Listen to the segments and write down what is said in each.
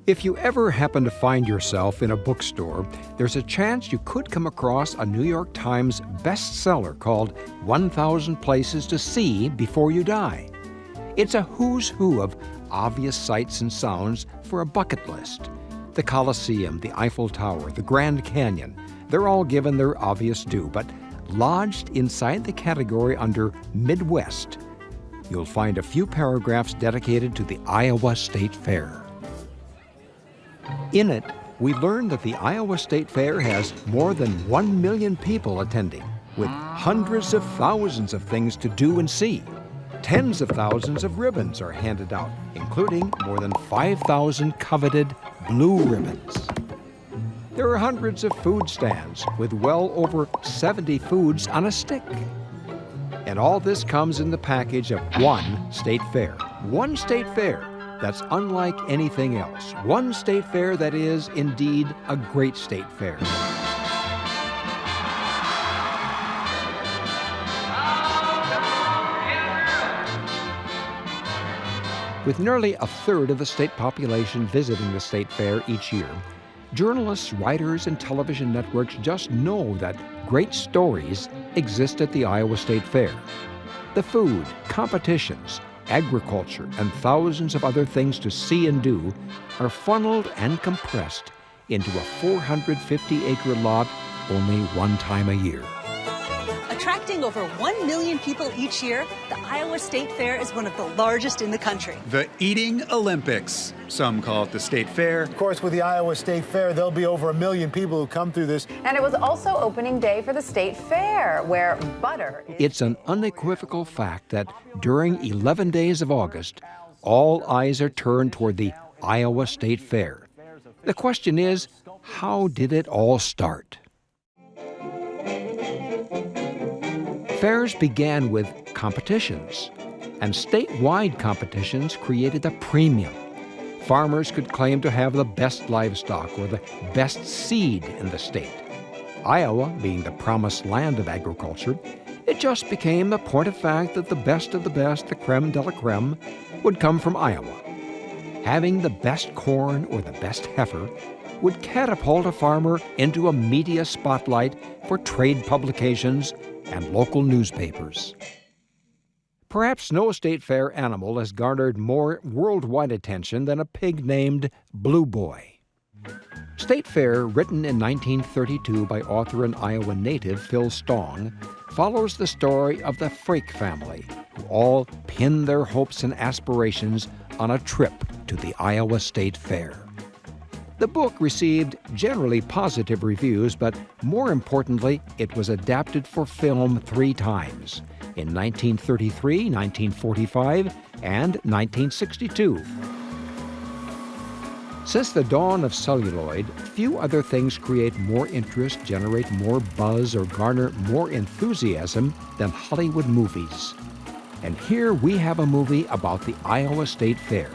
If you ever happen to find yourself in a bookstore, there's a chance you could come across a New York Times bestseller called 1,000 Places to See Before You Die. It's a who's who of obvious sights and sounds for a bucket list. The Colosseum, the Eiffel Tower, the Grand Canyon, they're all given their obvious due, but lodged inside the category under Midwest, you'll find a few paragraphs dedicated to the Iowa State Fair. In it, we learn that the Iowa State Fair has more than 1 million people attending, with hundreds of thousands of things to do and see. Tens of thousands of ribbons are handed out, including more than 5,000 coveted blue ribbons. There are hundreds of food stands with well over 70 foods on a stick. And all this comes in the package of one state fair. One state fair that's unlike anything else. One state fair that is, indeed, a great state fair. With nearly a third of the state population visiting the state fair each year, journalists, writers, and television networks just know that great stories exist at the Iowa State Fair. The food, competitions, agriculture, and thousands of other things to see and do are funneled and compressed into a 450-acre lot only one time a year. Attracting over 1 million people each year, the Iowa State Fair is one of the largest in the country. The Eating Olympics. Some call it the State Fair. Of course, with the Iowa State Fair, there'll be over 1 million people who come through this. And it was also opening day for the State Fair, where butter is... It's an unequivocal fact that during 11 days of August, all eyes are turned toward the Iowa State Fair. The question is, how did it all start? Fairs began with competitions, and statewide competitions created a premium. Farmers could claim to have the best livestock or the best seed in the state. Iowa, being the promised land of agriculture, it just became a point of fact that the best of the best, the creme de la creme, would come from Iowa. Having the best corn or the best heifer would catapult a farmer into a media spotlight for trade publications and local newspapers. Perhaps no state fair animal has garnered more worldwide attention than a pig named Blue Boy. State Fair, written in 1932 by author and Iowa native Phil Stong, follows the story of the Frake family, who all pin their hopes and aspirations on a trip to the Iowa State Fair. The book received generally positive reviews, but more importantly, it was adapted for film 3 times, in 1933, 1945, and 1962. Since the dawn of celluloid, few other things create more interest, generate more buzz, or garner more enthusiasm than Hollywood movies. And here we have a movie about the Iowa State Fair.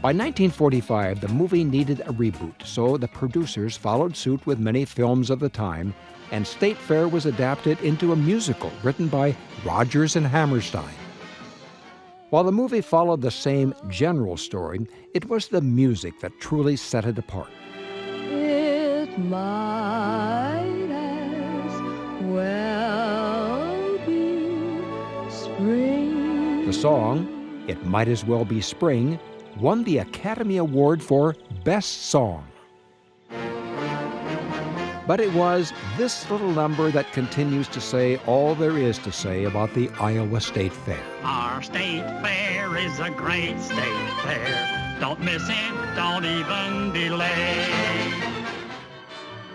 By 1945, the movie needed a reboot, so the producers followed suit with many films of the time, and State Fair was adapted into a musical written by Rodgers and Hammerstein. While the movie followed the same general story, it was the music that truly set it apart. It might as well be spring. The song, It Might As Well Be Spring, won the Academy Award for Best Song. But it was this little number that continues to say all there is to say about the Iowa State Fair. Our state fair is a great state fair. Don't miss it, don't even delay.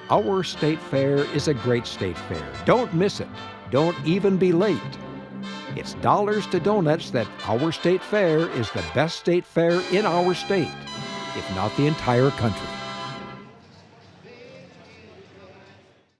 Our state fair is a great state fair. Don't miss it. Don't even be late. It's dollars to donuts that our state fair is the best state fair in our state, if not the entire country.